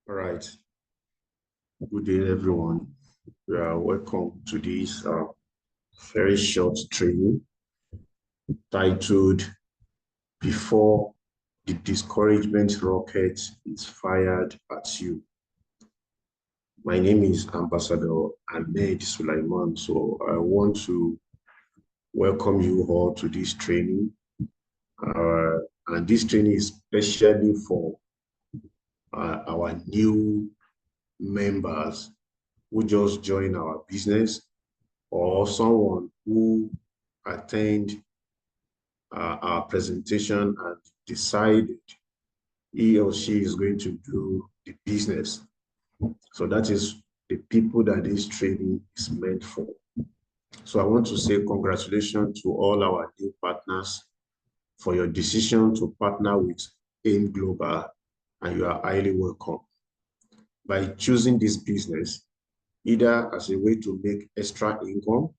All right. Good day, everyone. Welcome to this very short training titled Before the Discouragement Rocket is Fired at You. My name is Ambassador Ahmed Sulaiman. So I want to welcome you all to this training. And this training is especially for our new members who just joined our business, or someone who attend our presentation and decided he or she is going to do the business. So that is the people that this training is meant for. So I want to say congratulations to all our new partners for your decision to partner with AIM Global, and you are highly welcome. By choosing this business, either as a way to make extra income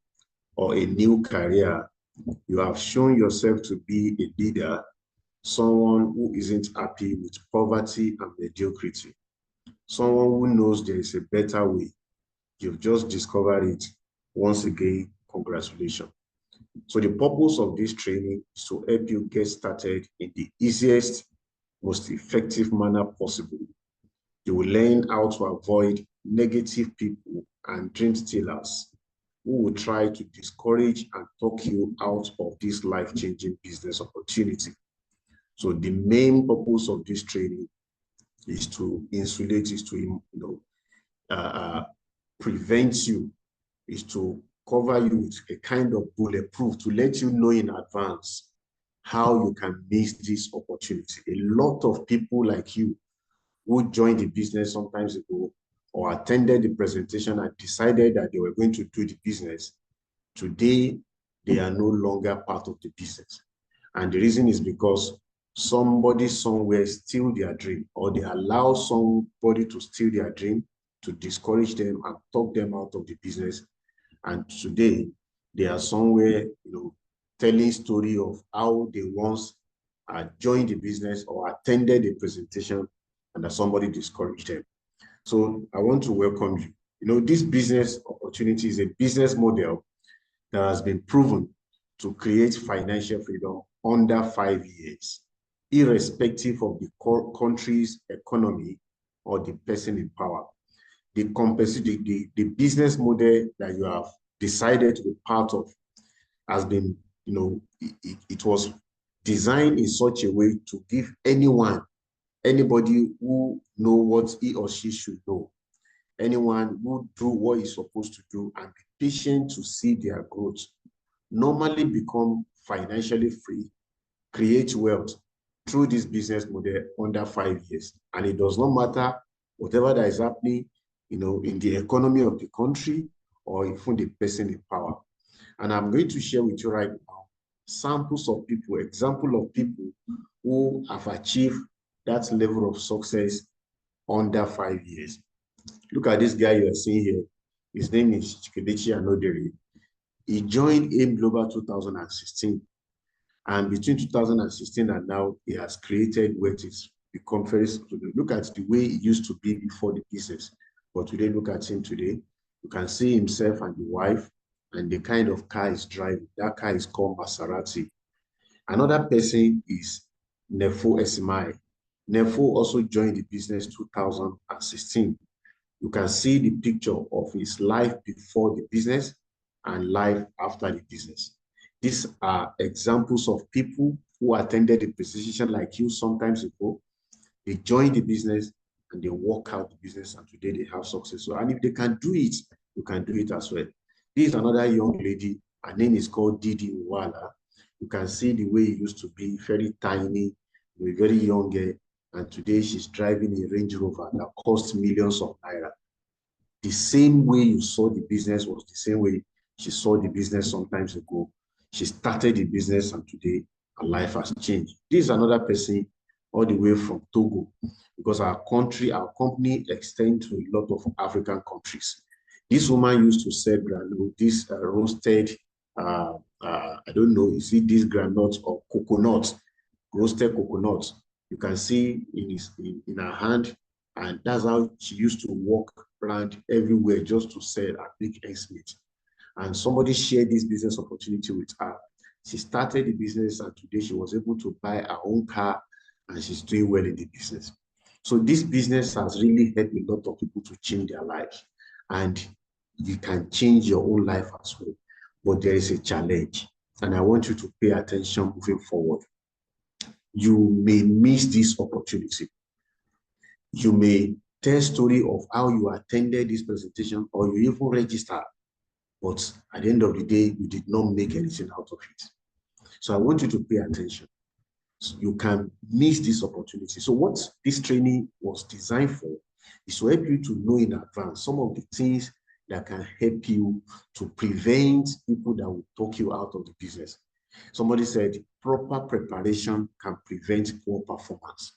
or a new career, you have shown yourself to be a leader, someone who isn't happy with poverty and mediocrity, someone who knows there is a better way. You've just discovered it. Once again, congratulations. So the purpose of this training is to help you get started in the easiest, most effective manner possible. You will learn how to avoid negative people and dream stealers who will try to discourage and talk you out of this life-changing business opportunity. So the main purpose of this training is to insulate, is to prevent you, is to cover you with a kind of bulletproof to let you know in advance how you can miss this opportunity. A lot of people like you who joined the business sometimes ago or attended the presentation and decided that they were going to do the business, today they are no longer part of the business. And the reason is because somebody somewhere steal their dream, or they allow somebody to steal their dream, to discourage them and talk them out of the business. And today they are somewhere, telling story of how they once joined the business or attended the presentation and that somebody discouraged them. So I want to welcome you. This business opportunity is a business model that has been proven to create financial freedom under 5 years, irrespective of the country's economy or the person in power. The business model that you have decided to be part of has been, it was designed in such a way to give anybody who know what he or she should know, anyone who do what he's supposed to do and be patient to see their growth, normally become financially free, create wealth through this business model under 5 years. And it does not matter whatever that is happening, in the economy of the country or even the person in power. And I'm going to share with you right now samples of people, example of people who have achieved that level of success under 5 years. Look at this guy you are seeing here. His name is Chikedechi Anodere. He joined AIM Global 2016. And between 2016 and now, he has created what is become very, look at the way it used to be before the business. But today, look at him today. You can see himself and the wife and the kind of car he's driving. That car is called Maserati. Another person is Nefo Esimai. Nefo also joined the business 2016. You can see the picture of his life before the business and life after the business. These are examples of people who attended the presentation like you sometimes ago. They joined the business and they work out the business, and today they have success. So, and if they can do it, you can do it as well. This is another young lady. Her name is called Didi Uwala. You can see the way it used to be, very tiny, a very young girl, and today she's driving a Range Rover that costs millions of naira. The same way you saw the business was the same way she saw the business sometimes ago. She started the business and today her life has changed. This is another person all the way from Togo, because our company extends to a lot of African countries. This woman used to sell granule, this roasted, I don't know, you see these granules or coconut, roasted coconut. You can see in her hand And that's how she used to walk around everywhere just to sell at big ends meet. And somebody shared this business opportunity with her. She started the business, and today she was able to buy her own car, and she's doing well in the business. So this business has really helped a lot of people to change their lives, and you can change your own life as well. But there is a challenge, and I want you to pay attention moving forward. You may miss this opportunity. You may tell story of how you attended this presentation, or you even register, but at the end of the day, you did not make anything out of it. So I want you to pay attention. So you can miss this opportunity. So what this training was designed for is to help you to know in advance some of the things that can help you to prevent people that will talk you out of the business. Somebody said proper preparation can prevent poor performance.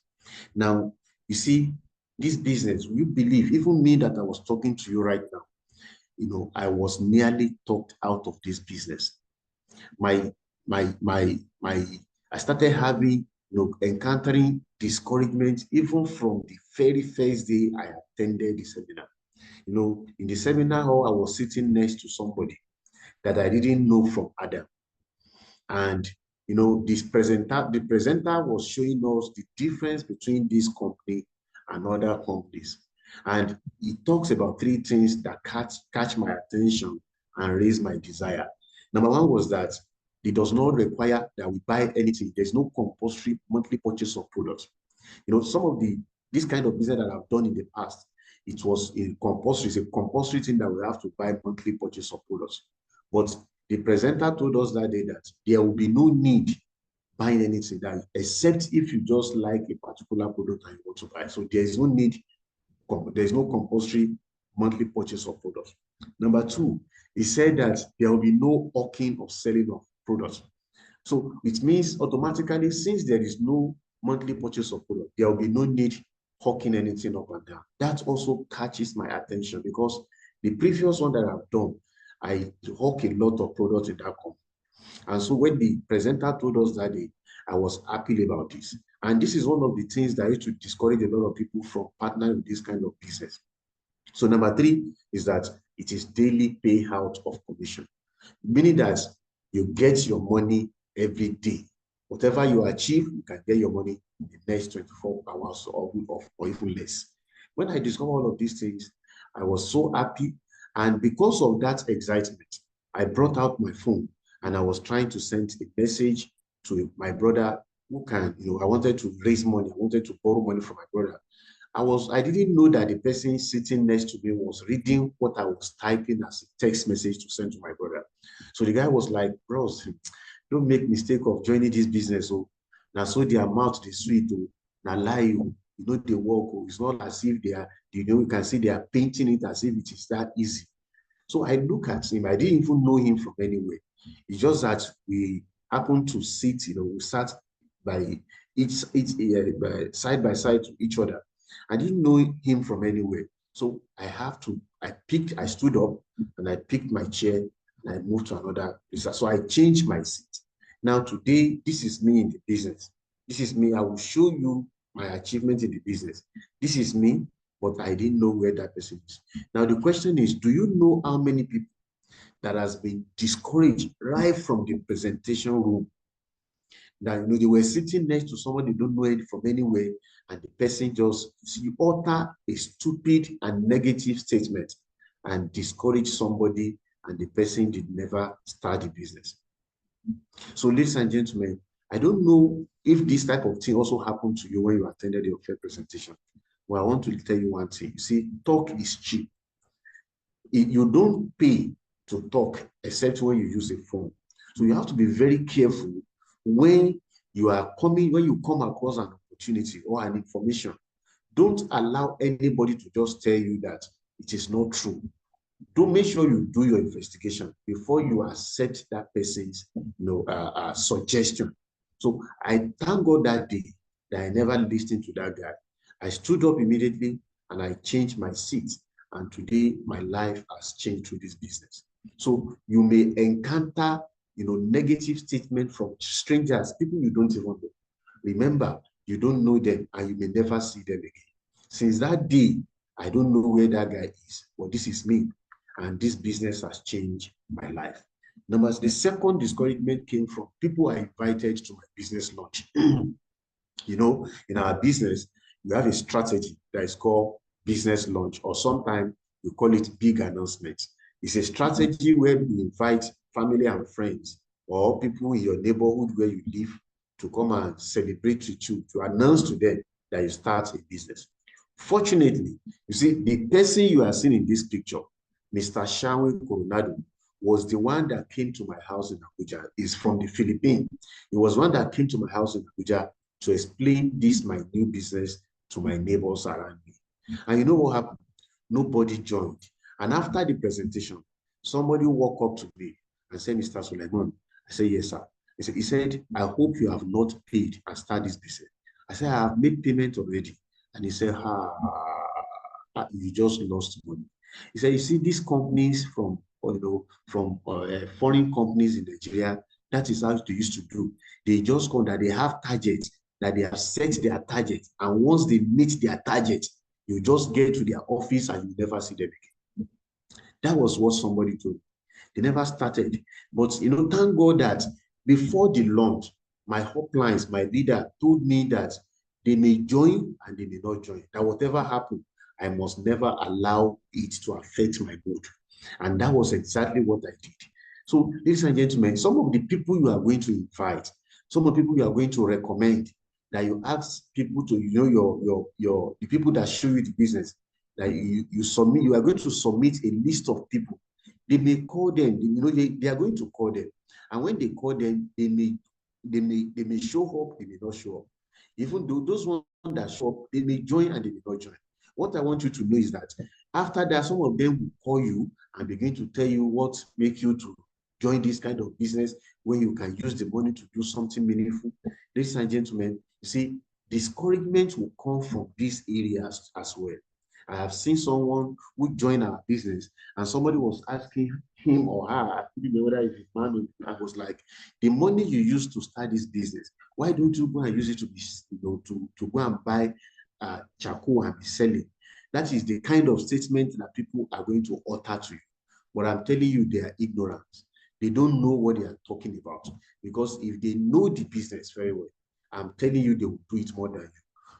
Now, you see, this business, we believe, even me that I was talking to you right now, I was nearly talked out of this business. I started having, encountering discouragement even from the very first day I attended the seminar. In the seminar hall, I was sitting next to somebody that I didn't know from Adam. And, the presenter was showing us the difference between this company and other companies. And he talks about three things that catch my attention and raise my desire. Number one was that it does not require that we buy anything. There's no compulsory monthly purchase of products. Some of this kind of business that I've done in the past, it was it's a compulsory thing that we have to buy monthly purchase of products. But the presenter told us that day that there will be no need buying anything that, except if you just like a particular product and you want to buy. So there's no need, there's no compulsory monthly purchase of products. Number two, he said that there will be no hawking or selling of products. So it means automatically, since there is no monthly purchase of product, there will be no need hawking anything up and down. That also catches my attention, because the previous one that I've done, I hawk a lot of products in that company. And so when the presenter told us that day, I was happy about this. And this is one of the things that used to discourage a lot of people from partnering with this kind of business. So number three is that it is daily payout of commission, meaning that you get your money every day. Whatever you achieve, you can get your money in the next 24 hours or even less. When I discovered all of these things, I was so happy. And because of that excitement, I brought out my phone and I was trying to send a message to my brother who can, I wanted to raise money. I wanted to borrow money from my brother. I didn't know that the person sitting next to me was reading what I was typing as a text message to send to my brother. So the guy was like, bros, don't make mistake of joining this business. Oh, now so their mouth, they sweet, oh, now lie you, they work. Oh, it's not as if they are, you can see they are painting it as if it is that easy. So I look at him, I didn't even know him from anywhere. It's just that we happened to sit, we sat by side by side to each other. I didn't know him from anywhere. So I stood up and I picked my chair and I moved to another place. So I changed my seat. Now today, this is me in the business. This is me. I will show you my achievement in the business. This is me, but I didn't know where that person is. Now the question is, do you know how many people that has been discouraged right from the presentation room? That they were sitting next to someone they don't know it from anywhere, and the person just utter a stupid and negative statement and discourage somebody, and the person did never start the business. So, ladies and gentlemen, I don't know if this type of thing also happened to you when you attended your fair presentation. Well, I want to tell you one thing. You see, talk is cheap. You don't pay to talk except when you use a phone. So you have to be very careful when you come across an opportunity or an information. Don't allow anybody to just tell you that it is not true. Don't make sure you do your investigation before you accept that person's suggestion. So I thank God that day that I never listened to that guy. I stood up immediately and I changed my seat. And today my life has changed through this business. So you may encounter negative statement from strangers, people you don't even know. Remember, you don't know them and you may never see them again. Since that day, I don't know where that guy is, but this is me. And this business has changed my life. The second discouragement came from people I invited to my business launch. You know, in our business, we have a strategy that is called business launch, or sometimes we call it big announcement. It's a strategy where we invite family and friends or people in your neighborhood where you live to come and celebrate with you, to announce to them that you start a business. Fortunately, you see, the person you are seeing in this picture, Mr. Shawe Coronado, was the one that came to my house in Abuja. He's from the Philippines. He was one that came to my house in Abuja to explain this, my new business, to my neighbors around me. And you know what happened? Nobody joined. And after the presentation, somebody walked up to me and said, Mr. Suleiman, I said, yes, sir. He said, I hope you have not paid and start this business. I said, I have made payment already. And he said, you just lost money. He said, you see, these companies from foreign companies in Nigeria, that is how they used to do. They just come that they have targets, that they have set their target. And once they meet their target, you just get to their office and you never see them again. That was what somebody told me. They never started. But, you know, thank God that before the launch, my hotlines, my leader told me that they may join and they may not join. That whatever happened, I must never allow it to affect my mood. And that was exactly what I did. So, ladies and gentlemen, some of the people you are going to invite, some of the people you are going to recommend, that you ask people to, you know, the people that show you the business, that you submit, you are going to submit a list of people. They may call them, you know, they are going to call them. And when they call them, they may show up, they may not show up. Even though those ones that show up, they may join and they may not join. What I want you to know is that after that, some of them will call you and begin to tell you what makes you to join this kind of business when you can use the money to do something meaningful. Ladies and gentlemen, you see, discouragement will come from these areas as well. I have seen someone who joined our business and somebody was asking him or her, I don't know whether it's a man or I was like, the money you used to start this business, why don't you go and use it to be, you know, to go and buy charcoal and be selling? That is the kind of statement that people are going to utter to you. But I'm telling you, they are ignorant. They don't know what they are talking about. Because if they know the business very well, I'm telling you, they will do it more than you.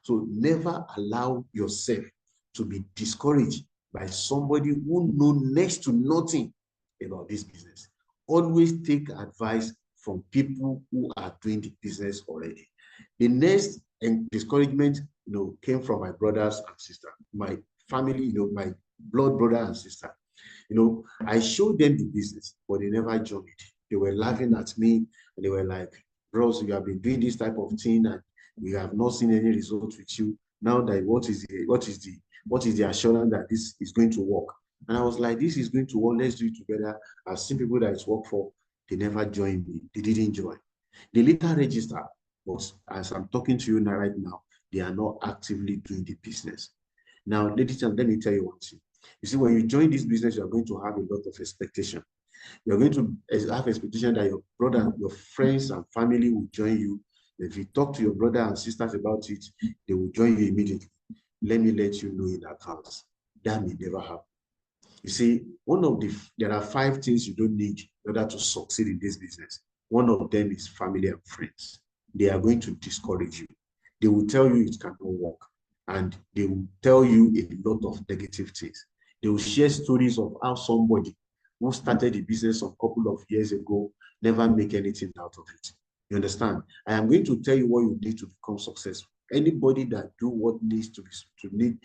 So never allow yourself to be discouraged by somebody who knows next to nothing about this business. Always take advice from people who are doing the business already. The next discouragement, you know, came from my brothers and sisters, my family, you know, my blood brother and sister. You know, I showed them the business, but they never joined. They were laughing at me and they were like, bros, you have been doing this type of thing and we have not seen any results with you. Now that what is the assurance that this is going to work? And I was like, this is going to work, let's do it together. I've seen people that it's worked for, they never joined me, they didn't join. They later registered, but as I'm talking to you now, right now, they are not actively doing the business. Now, ladies and let me tell you one thing. You see, when you join this business, you're going to have a lot of expectation. You're going to have expectation that your brother, your friends and family will join you. If you talk to your brother and sisters about it, they will join you immediately. Let me let you know in advance. That may never happen. You see, there are 5 things you don't need in order to succeed in this business. One of them is family and friends. They are going to discourage you. They will tell you it cannot work. And they will tell you a lot of negative things. They will share stories of how somebody who started the business a couple of years ago never make anything out of it. You understand? I am going to tell you what you need to become successful. Anybody that do what needs to be,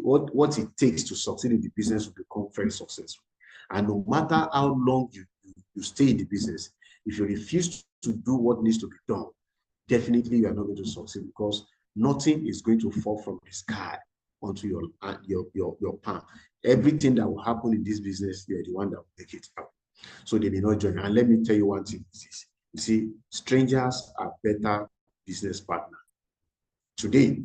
what it takes to succeed in the business will become very successful. And no matter how long you stay in the business, if you refuse to do what needs to be done, definitely you are not going to succeed because nothing is going to fall from the sky onto your palm. Everything that will happen in this business, you are the one that will make it happen. So they may not join. And let me tell you one thing. You see, strangers are better business partners. Today,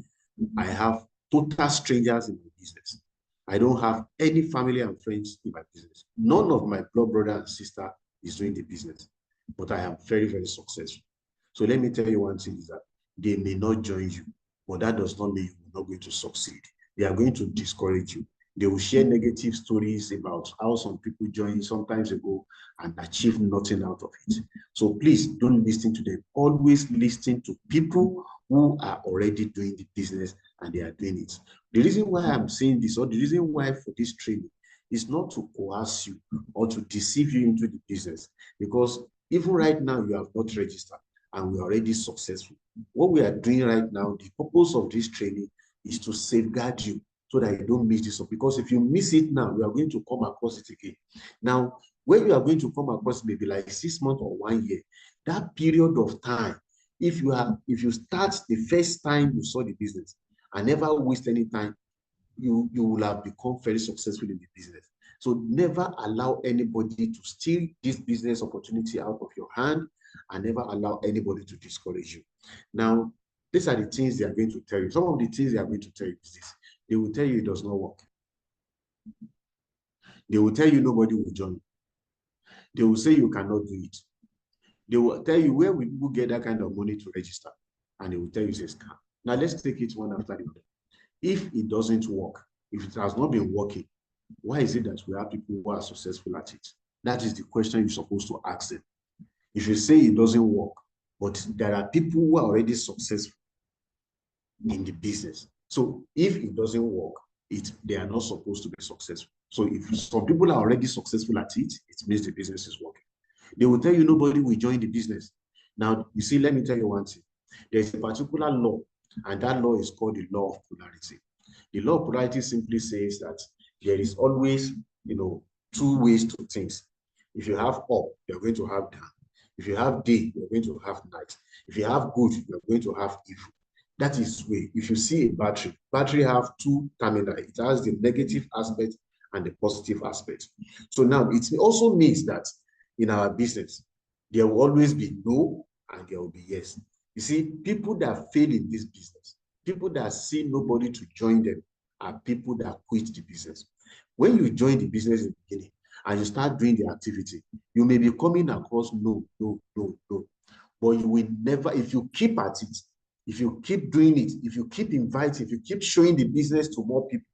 I have total strangers in my business. I don't have any family and friends in my business. None of my blood brother and sister is doing the business, but I am very, very successful. So let me tell you one thing is that they may not join you, but that does not mean you're not going to succeed. They are going to discourage you. They will share negative stories about how some people joined sometimes ago and achieve nothing out of it. So please don't listen to them. Always listen to people who are already doing the business and they are doing it. The reason why I'm saying this, or the reason why for this training, is not to coerce you or to deceive you into the business, because even right now you have not registered and we are already successful. What we are doing right now, the purpose of this training is to safeguard you so that you don't miss this up. Because if you miss it now, we are going to come across it again. Now, when you are going to come across maybe like 6 months or 1 year, that period of time, if you start the first time you saw the business and never waste any time, you will have become very successful in the business. So never allow anybody to steal this business opportunity out of your hand, and never allow anybody to discourage you. Now, these are the things they are going to tell you. Some of the things they are going to tell you is this. They will tell you it does not work. They will tell you nobody will join. They will say you cannot do it. They will tell you where will people get that kind of money to register, and they will tell you it's a scam. Now, let's take it one after the other. If it doesn't work, if it has not been working, why is it that we have people who are successful at it? That is the question you're supposed to ask them. If you say it doesn't work, but there are people who are already successful in the business. So if it doesn't work, they are not supposed to be successful. So if some people are already successful at it, it means the business is working. They will tell you nobody will join the business. Now, you see, let me tell you one thing. There's a particular law, and that law is called the law of polarity. The law of polarity simply says that there is always, two ways to things. If you have up, you're going to have down. If you have day, you're going to have night. If you have good, you're going to have evil. That is way. If you see a battery have two terminals. It has the negative aspect and the positive aspect. So now it also means that in our business, there will always be no and there will be yes. You see, people that fail in this business, people that see nobody to join them, are people that quit the business. When you join the business in the beginning and you start doing the activity, you may be coming across no. But you will never, if you keep at it, if you keep doing it, if you keep inviting, if you keep showing the business to more people,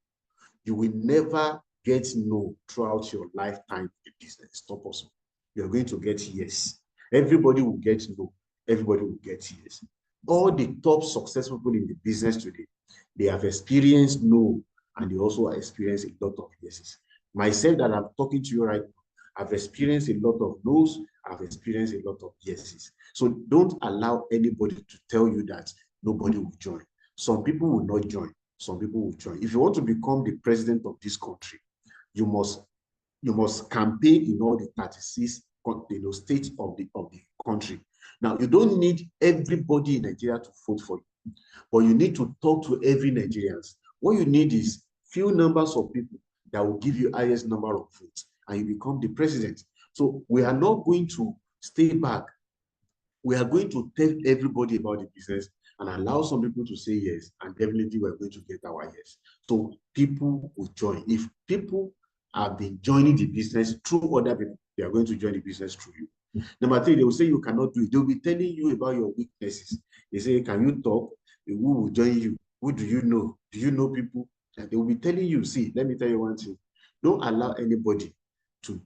you will never get no throughout your lifetime in the business. It's not possible. You're going to get yes. Everybody will get no. Everybody will get yes. All the top successful people in the business today, they have experienced no, and they also experience a lot of yeses. Myself that I'm talking to you right now, I've experienced a lot of no's, I've experienced a lot of yeses. So don't allow anybody to tell you that nobody will join. Some people will not join, some people will join. If you want to become the president of this country, you must campaign in all the 36 states of the country. Now, you don't need everybody in Nigeria to vote for you, but you need to talk to every Nigerian. What you need is few numbers of people that will give you highest number of votes, and you become the president. So we are not going to stay back. We are going to tell everybody about the business and allow some people to say yes, and definitely we're going to get our yes. So people will join. If people have been joining the business through other people, they are going to join the business through you. Number three, they will say you cannot do it. They will be telling you about your weaknesses. They say, can you talk? Who will join you? Who do you know? Do you know people? And they will be telling you, see, let me tell you one thing. Don't allow anybody to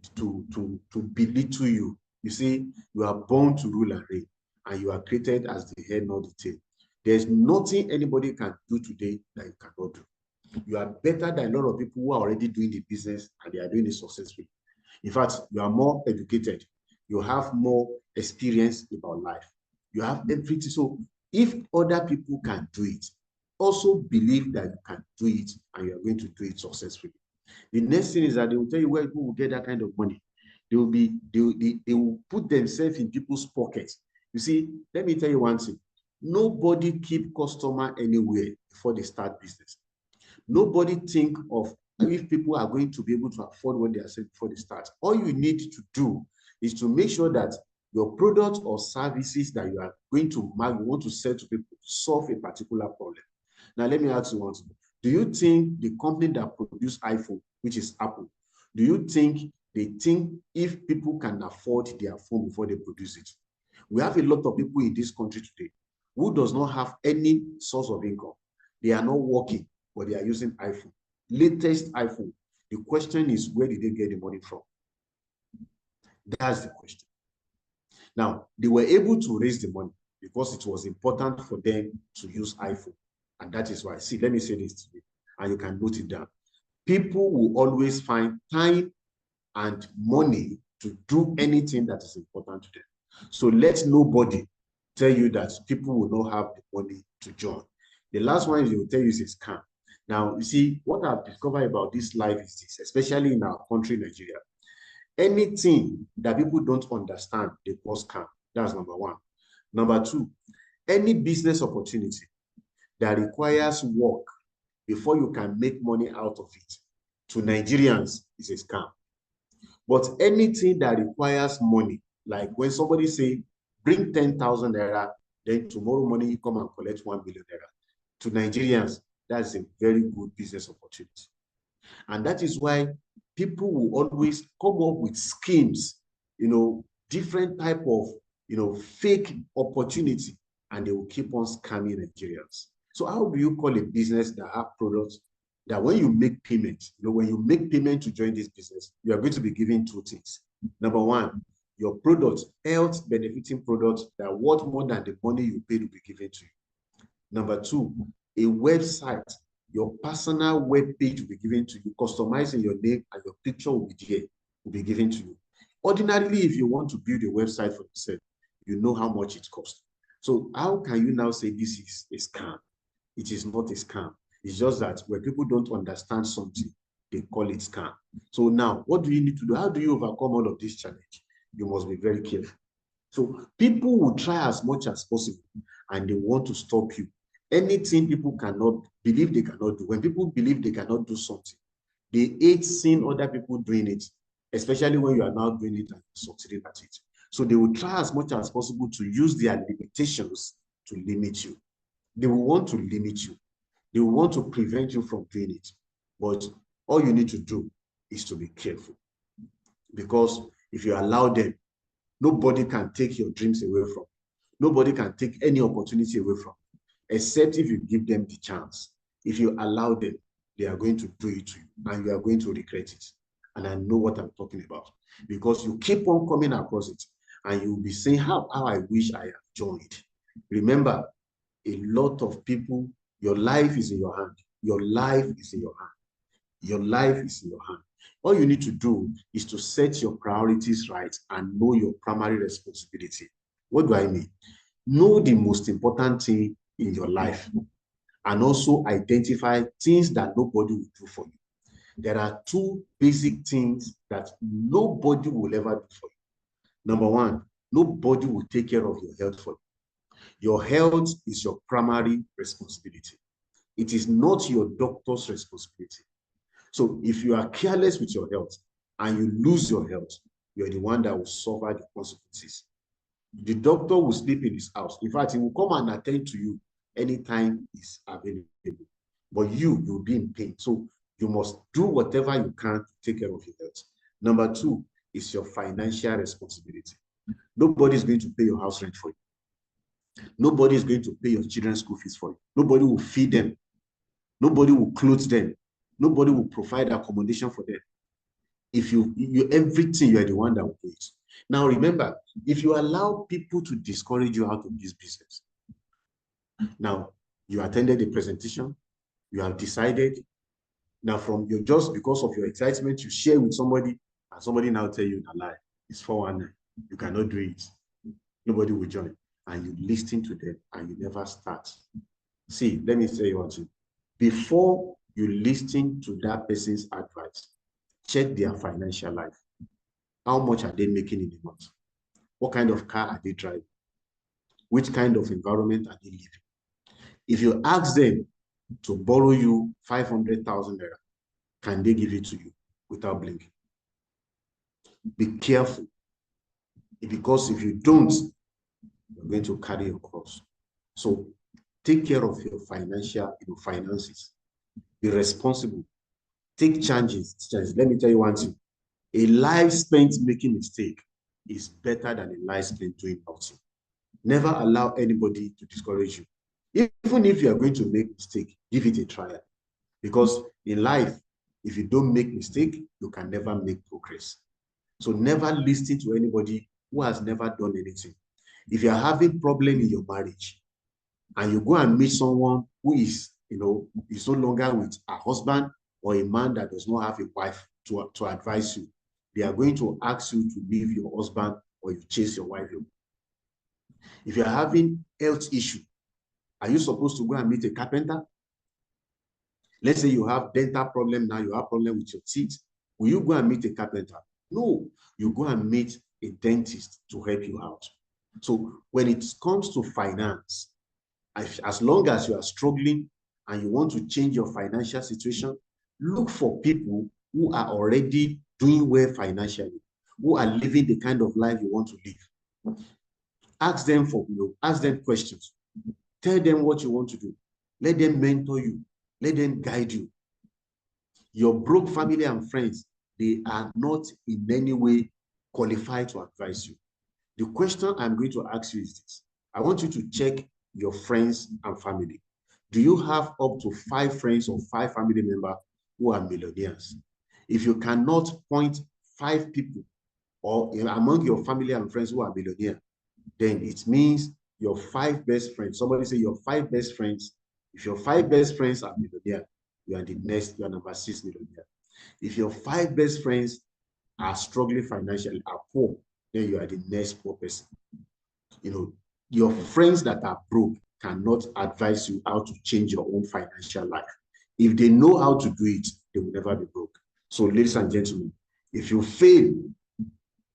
belittle you. You see, you are born to rule and reign, and you are created as the head, not the tail. There's nothing anybody can do today that you cannot do. You are better than a lot of people who are already doing the business and they are doing it successfully. In fact, you are more educated. You have more experience about life. You have everything. So if other people can do it, also believe that you can do it and you are going to do it successfully. The next thing is that they will tell you where people will get that kind of money. They will put themselves in people's pockets. You see, let me tell you one thing. Nobody keep customer anywhere before they start business. Nobody think of if people are going to be able to afford what they are saying before they start. All you need to do is to make sure that your product or services that you are going to want to sell to people solve a particular problem. Now, let me ask you one thing. Do you think the company that produce iPhone, which is Apple, do you think they think if people can afford their phone before they produce it? We have a lot of people in this country today who does not have any source of income. They are not working. but they are using iPhone, latest iPhone. The question is, where did they get the money from? That's the question. Now, they were able to raise the money because it was important for them to use iPhone. And that is why, see, let me say this to you, and you can note it down. People will always find time and money to do anything that is important to them. So let nobody tell you that people will not have the money to join. The last one they will tell you is a scam. Now, you see, what I've discovered about this life is this, especially in our country, Nigeria. Anything that people don't understand, they call scam. That's number one. Number two, any business opportunity that requires work before you can make money out of it, to Nigerians, is a scam. But anything that requires money, like when somebody say, bring 10,000 naira, then tomorrow morning you come and collect 1 million naira. To Nigerians, that's a very good business opportunity. And that is why people will always come up with schemes, different type of, fake opportunity, and they will keep on scamming Nigerians. So how do you call a business that have products that when you make payment, when you make payment to join this business, you are going to be given two things. Number one, your product, health benefiting products that are worth more than the money you paid will be given to you. Number two, a website, your personal web page will be given to you, customizing your name and your picture will be there, will be given to you. Ordinarily, if you want to build a website for yourself, you know how much it costs. So how can you now say this is a scam? It is not a scam. It's just that when people don't understand something, they call it scam. So now, what do you need to do? How do you overcome all of this challenge? You must be very careful. So people will try as much as possible, and they want to stop you. Anything people cannot believe they cannot do. When people believe they cannot do something, they hate seeing other people doing it, especially when you are now doing it and succeeding at it. So they will try as much as possible to use their limitations to limit you. They will want to limit you. They will want to prevent you from doing it. But all you need to do is to be careful. Because if you allow them, nobody can take your dreams away from you. Nobody can take any opportunity away from you, except if you give them the chance. If you allow them, they are going to do it to you, and you are going to regret it. And I know what I'm talking about, because you keep on coming across it, and you'll be saying, how I wish I had joined. Remember, a lot of people, your life is in your hand. Your life is in your hand. Your life is in your hand. All you need to do is to set your priorities right and know your primary responsibility. What do I mean? Know the most important thing in your life, and also identify things that nobody will do for you. There are two basic things that nobody will ever do for you. Number one, nobody will take care of your health for you. Your health is your primary responsibility. It is not your doctor's responsibility. So if you are careless with your health and you lose your health, you're the one that will suffer the consequences. The doctor will sleep in his house. In fact, he will come and attend to you anytime he's available. But you'll be in pain. So you must do whatever you can to take care of your health. Number two is your financial responsibility. Nobody is going to pay your house rent for you. Nobody is going to pay your children's school fees for you. Nobody will feed them. Nobody will clothe them. Nobody will provide accommodation for them. If you everything, you are the one that will do it. Now remember, if you allow people to discourage you out of this business, now you attended the presentation, you have decided, now from your, just because of your excitement, you share with somebody, and somebody now tell you a lie. It's 419. You cannot do it. Nobody will join. And you listen to them and you never start. See, let me tell you one thing. Before you listen to that person's advice, check their financial life. How much are they making in a month? What kind of car are they driving? Which kind of environment are they living? If you ask them to borrow you 500,000 naira, can they give it to you without blinking? Be careful, because if you don't, you're going to carry your cross. So take care of your finances. Be responsible. Take chances. Let me tell you one thing. A life spent making mistake is better than a life spent doing nothing. Never allow anybody to discourage you. Even if you are going to make mistake, give it a try. Because in life, if you don't make mistake, you can never make progress. So never listen to anybody who has never done anything. If you're having problem in your marriage and you go and meet someone who is, is no longer with a husband or a man that does not have a wife to advise you, they are going to ask you to leave your husband or you chase your wife. If you're having health issue, are you supposed to go and meet a carpenter? Let's say you have dental problem now, you have problem with your teeth. Will you go and meet a carpenter? No, you go and meet a dentist to help you out. So when it comes to finance, as long as you are struggling and you want to change your financial situation, look for people who are already doing well financially, who are living the kind of life you want to live. Ask them ask them questions. Tell them what you want to do. Let them mentor you. Let them guide you. Your broke family and friends, they are not in any way qualified to advise you. The question I'm going to ask you is this. I want you to check your friends and family. Do you have up to 5 friends or 5 family members who are millionaires? If you cannot point 5 people or among your family and friends who are millionaires, then it means your 5 best friends. Somebody say your 5 best friends. If your 5 best friends are millionaires, you are number 6 millionaire. If your 5 best friends are struggling financially, are poor, then you are the next poor person. Your friends that are broke cannot advise you how to change your own financial life. If they know how to do it, they will never be broke. So, ladies and gentlemen, if you fail,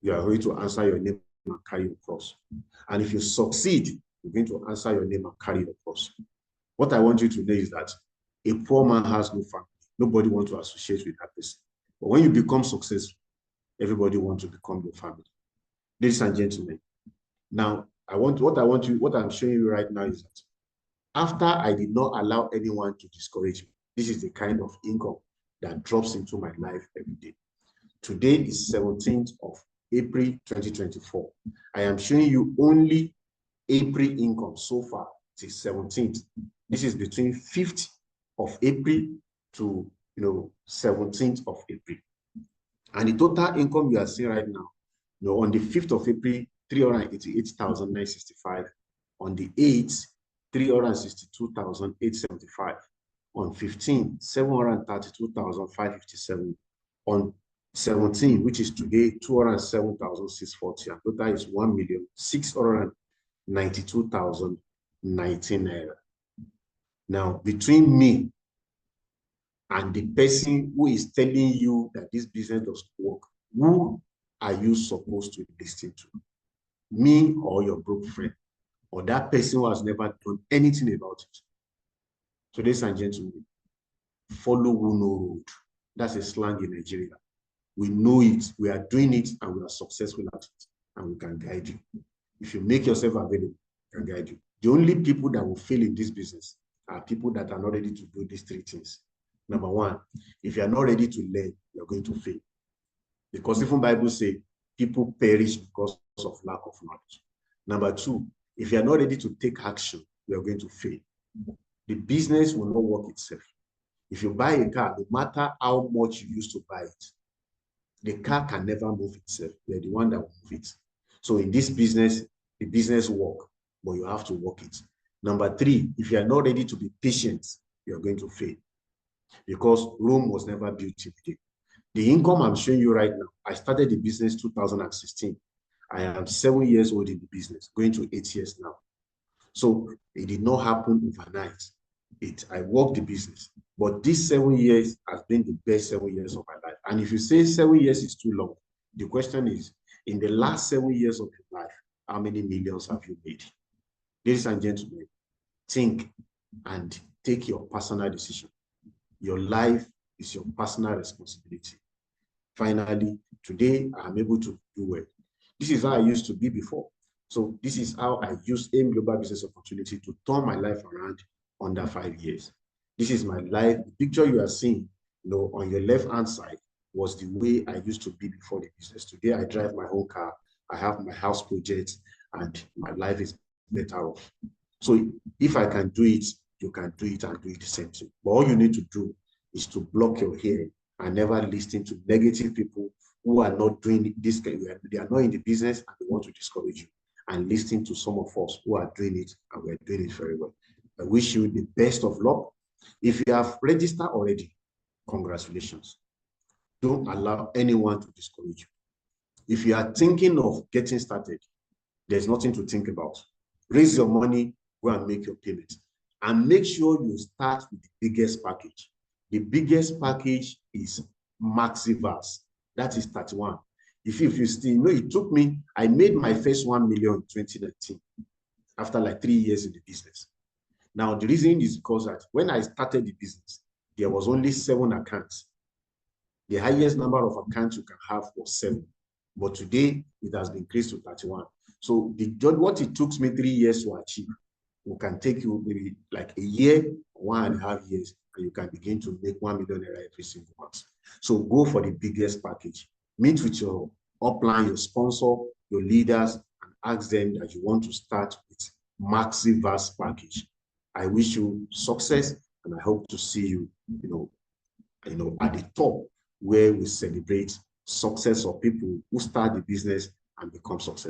you are going to answer your name and carry your cross. And if you succeed, you're going to answer your name and carry your cross. What I want you to know is that a poor man has no family. Nobody wants to associate with that person. But when you become successful, everybody wants to become your family. Ladies and gentlemen, now what I'm showing you right now is that after I did not allow anyone to discourage me, this is the kind of income that drops into my life every day. Today is 17th of April 2024. I am showing you only April income so far till 17th. This is between 5th of April to 17th of April. And the total income you are seeing right now, on the 5th of April, 388,965. On the 8th, 362,875. On 15, 732,557. On 17, which is today, 207,640. And total is 1,692,019 naira. Now, between me and the person who is telling you that this business doesn't work, who are you supposed to listen to? Me or your broke friend? Or that person who has never done anything about it? So, ladies and gentlemen, follow who know road. That's a slang in Nigeria. We know it, we are doing it, and we are successful at it, and we can guide you. If you make yourself available, we can guide you. The only people that will fail in this business are people that are not ready to do these 3 things. Number 1, if you are not ready to learn, you are going to fail. Because even Bible says people perish because of lack of knowledge. Number 2, if you are not ready to take action, you are going to fail. The business will not work itself. If you buy a car, no matter how much you used to buy it, the car can never move itself. You're the one that will move it. So in this business, the business work, but you have to work it. Number 3, if you are not ready to be patient, you're going to fail. Because Rome was never built in a day. The income I'm showing you right now, I started the business 2016. I am 7 years old in the business, going to 8 years now. So it did not happen overnight. I worked the business. But these 7 years has been the best 7 years of my life. And if you say 7 years is too long, the question is, in the last 7 years of your life, how many millions have you made? Ladies and gentlemen, think and take your personal decision. Your life is your personal responsibility. Finally, today I am able to do well. This is how I used to be before. So this is how I used AIM Global Business Opportunity to turn my life around under 5 years. This is my life. The picture you are seeing, on your left-hand side was the way I used to be before the business. Today, I drive my own car. I have my house project, and my life is better off. So if I can do it, you can do it and do it the same thing. But all you need to do is to block your ear and never listen to negative people who are not doing this. They are not in the business and they want to discourage you. And listen to some of us who are doing it and we're doing it very well. I wish you the best of luck. If you have registered already, congratulations. Don't allow anyone to discourage you. If you are thinking of getting started, there's nothing to think about. Raise your money, go and make your payment. And make sure you start with the biggest package. The biggest package is Maxiverse. That is 31. If you still it took me, I made my first 1 million in 2019 after like 3 years in the business. Now, the reason is because that when I started the business, there was only 7 accounts. The highest number of accounts you can have was 7. But today, it has been increased to 31. So what it took me 3 years to achieve, it can take you maybe like a year, 1.5 years, and you can begin to make 1 million every single month. So go for the biggest package. Meet with your upline, your sponsor, your leaders, and ask them that you want to start with Maxiverse package. I wish you success, and I hope to see you, at the top where we celebrate success of people who start the business and become successful.